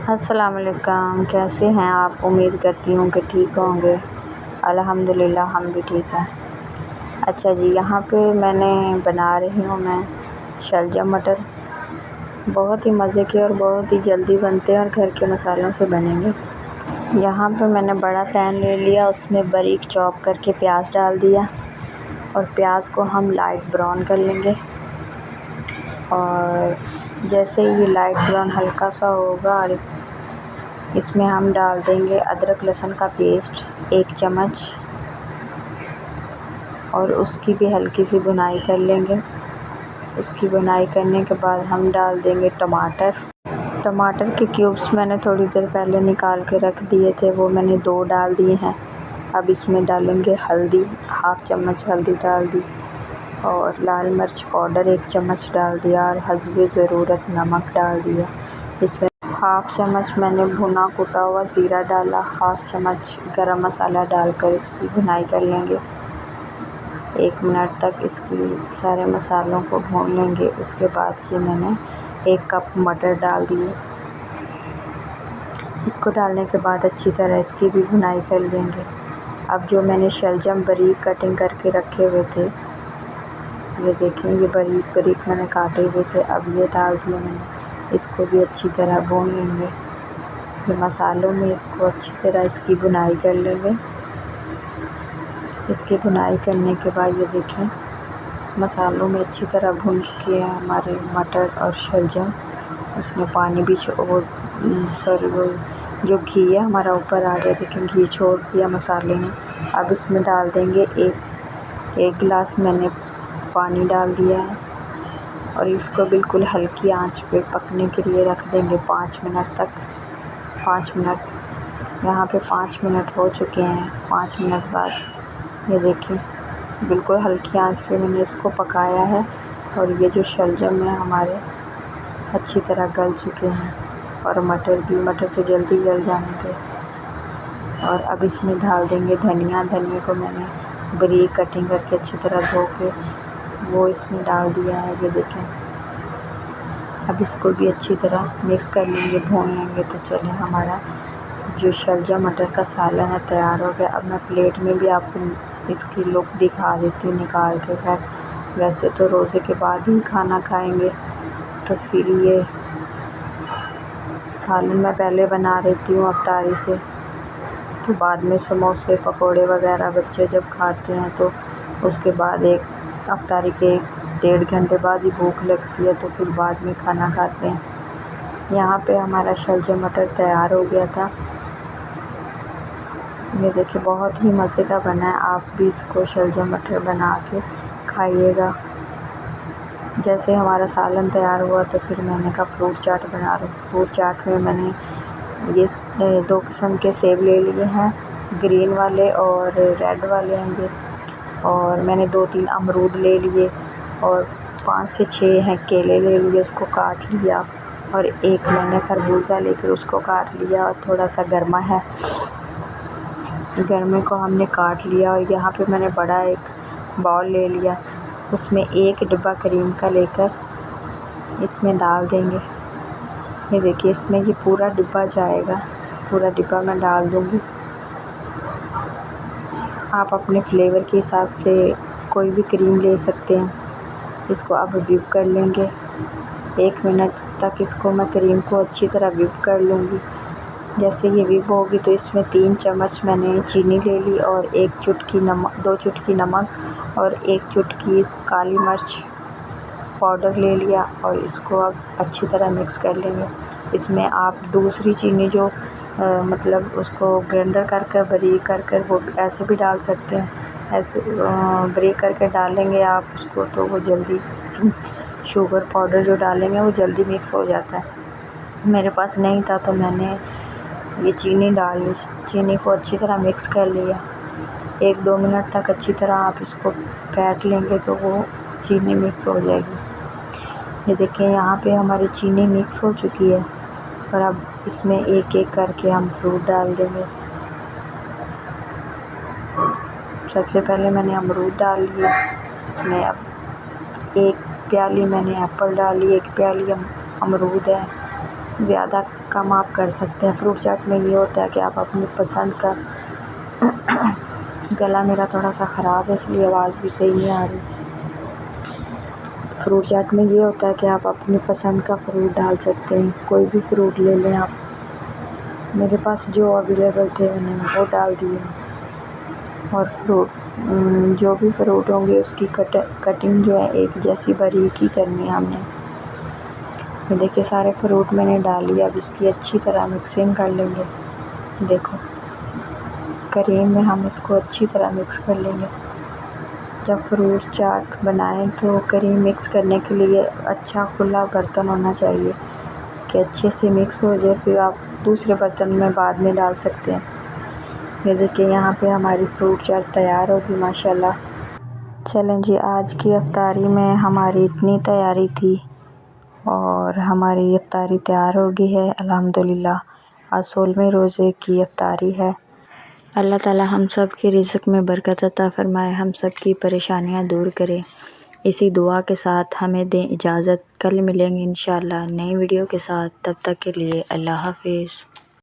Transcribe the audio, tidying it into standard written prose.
अस्सलाम वालेकुम, कैसे हैं आप? उम्मीद करती हूँ कि ठीक होंगे। अल्हम्दुलिल्लाह हम भी ठीक हैं। अच्छा जी, यहाँ पे मैंने बना रही हूँ मैं शलजम मटर। बहुत ही मज़े के और बहुत ही जल्दी बनते हैं और घर के मसालों से बनेंगे। यहाँ पे मैंने बड़ा पैन ले लिया, उसमें बारीक चॉप करके प्याज डाल दिया और प्याज को हम लाइट ब्राउन कर लेंगे। और जैसे ये लाइट ब्राउन हल्का सा होगा और इसमें हम डाल देंगे अदरक लहसुन का पेस्ट 1 चम्मच और उसकी भी हल्की सी भुनाई कर लेंगे। उसकी भुनाई करने के बाद हम डाल देंगे टमाटर के क्यूब्स मैंने थोड़ी देर पहले निकाल के रख दिए थे, वो मैंने 2 डाल दिए हैं। अब इसमें डालेंगे हल्दी, 1/2 चम्मच हल्दी डाल दी और लाल मिर्च पाउडर 1 चम्मच डाल दिया और हस्बे ज़रूरत नमक डाल दिया। इसमें 1/2 चम्मच मैंने भुना कुटा हुआ ज़ीरा डाला, 1/2 चम्मच गरम मसाला डालकर इसकी भुनाई कर लेंगे। 1 मिनट तक इसकी सारे मसालों को भून लेंगे। उसके बाद ये मैंने 1 कप मटर डाल दिए। इसको डालने के बाद अच्छी तरह इसकी भी भुनाई कर लेंगे। अब जो मैंने शलजम बारीक कटिंग करके रखे हुए थे, ये देखें, ये बारीक बारीक मैंने काटे हुए थे, अब ये डाल दिए मैंने। इसको भी अच्छी तरह भून लेंगे। ये मसालों में इसको अच्छी तरह इसकी भुनाई कर लेंगे। इसकी भुनाई करने के बाद ये देखें, मसालों में अच्छी तरह भुन चुके हैं हमारे मटर और शलजम। उसमें पानी भी वो जो घी है हमारा ऊपर आ गया, देखें घी छोड़ दिया मसाले ने। अब इसमें डाल देंगे एक गिलास मैंने पानी डाल दिया है और इसको बिल्कुल हल्की आंच पे पकने के लिए रख देंगे 5 मिनट तक। 5 मिनट, यहाँ पे 5 मिनट हो चुके हैं। 5 मिनट बाद ये देखें, बिल्कुल हल्की आंच पे मैंने इसको पकाया है और ये जो शलजम है हमारे अच्छी तरह गल चुके हैं और मटर तो जल्दी गल जाने थे। और अब इसमें डाल देंगे धनिया को मैंने बारीक कटिंग करके अच्छी तरह धो के वो इसमें डाल दिया है। ये देखें, अब इसको भी अच्छी तरह मिक्स कर लेंगे, भून लेंगे। तो चलें, हमारा जो शलजम मटर का सालन है तैयार हो गया। अब मैं प्लेट में भी आपको इसकी लुक दिखा देती हूँ निकाल के। खैर वैसे तो रोज़े के बाद ही खाना खाएंगे, तो फिर ये सालन मैं पहले बना लेती हूँ अफ्तारी से, तो बाद में समोसे पकोड़े वगैरह बच्चे जब खाते हैं तो उसके बाद एक अफ्तारी के 1.5 घंटे बाद ही भूख लगती है, तो फिर बाद में खाना खाते हैं। यहाँ पे हमारा शलजम मटर तैयार हो गया था। ये देखिए, बहुत ही मज़े का बना है। आप भी इसको शलजम मटर बना के खाइएगा। जैसे हमारा सालन तैयार हुआ तो फिर मैंने कहा फ्रूट चाट बना लूँ। फ्रूट चाट में मैंने ये 2 किस्म के सेब ले लिए हैं, ग्रीन वाले और रेड वाले होंगे। और मैंने 2-3 अमरूद ले लिए और 5 से 6 हैं केले ले लिए, उसको काट लिया। और एक मैंने खरबूजा लेकर उसको काट लिया और थोड़ा सा गर्मे को हमने काट लिया। और यहाँ पे मैंने बड़ा एक बाउल ले लिया, उसमें 1 डिब्बा क्रीम का लेकर इसमें डाल देंगे। ये देखिए, इसमें ये पूरा डिब्बा जाएगा, पूरा डिब्बा मैं डाल दूँगी। आप अपने फ्लेवर के हिसाब से कोई भी क्रीम ले सकते हैं। इसको अब व्हिप कर लेंगे। 1 मिनट तक इसको मैं क्रीम को अच्छी तरह व्हिप कर लूँगी। जैसे ये व्हिप होगी तो इसमें 3 चम्मच मैंने चीनी ले ली और 2 चुटकी नमक और 1 चुटकी काली मिर्च पाउडर ले लिया और इसको अब अच्छी तरह मिक्स कर लेंगे। इसमें आप दूसरी चीनी जो मतलब उसको ग्राइंडर कर बारीक कर वो ऐसे भी डाल सकते हैं। ऐसे बारीक करके डालेंगे आप उसको तो वो जल्दी शुगर पाउडर जो डालेंगे वो जल्दी मिक्स हो जाता है। मेरे पास नहीं था तो मैंने ये चीनी डाल ली। चीनी को अच्छी तरह मिक्स कर लिया। 1-2 मिनट तक अच्छी तरह आप इसको फेंट लेंगे तो वो चीनी मिक्स हो जाएगी। ये देखें, यहाँ पे हमारी चीनी मिक्स हो चुकी है और अब इसमें एक एक करके हम फ्रूट डाल देंगे। सबसे पहले मैंने अमरूद डाल लिए, इसमें अब 1 प्याली मैंने एप्पल डाली, 1 प्याली अमरूद है। ज़्यादा कम आप कर सकते हैं। फ्रूट चाट में ये होता है कि आप अपनी पसंद का गला मेरा थोड़ा सा ख़राब है इसलिए आवाज़ भी सही नहीं आ रही। फ्रूट चाट में ये होता है कि आप अपनी पसंद का फ्रूट डाल सकते हैं, कोई भी फ्रूट ले लें आप। मेरे पास जो अवेलेबल थे मैंने वो डाल दिए और जो भी फ्रूट होंगे उसकी कटिंग जो है एक जैसी बारीक ही करनी है हमने। ये देखिए सारे फ्रूट मैंने डाल लिया। अब इसकी अच्छी तरह मिक्सिंग कर लेंगे। देखो क्रीम में हम इसको अच्छी तरह मिक्स कर लेंगे। जब फ्रूट चाट बनाएं तो क्रीम मिक्स करने के लिए अच्छा खुला बर्तन होना चाहिए कि अच्छे से मिक्स हो जाए, फिर आप दूसरे बर्तन में बाद में डाल सकते हैं। ये देखिए यहाँ पे हमारी फ्रूट चाट तैयार होगी माशाल्लाह। चलें जी, आज की इफ्तारी में हमारी इतनी तैयारी थी और हमारी इफ्तारी तैयार हो गई है अल्हम्दुलिल्लाह। आज 16वें रोज़े की इफ्तारी है। अल्लाह ताला हम सब की रिज़्क़ में बरकत अता फ़रमाए, हम सब की परेशानियां दूर करे। इसी दुआ के साथ हमें दें इजाज़त। कल मिलेंगे इंशाअल्लाह नई वीडियो के साथ। तब तक के लिए अल्लाह हाफ़िज़।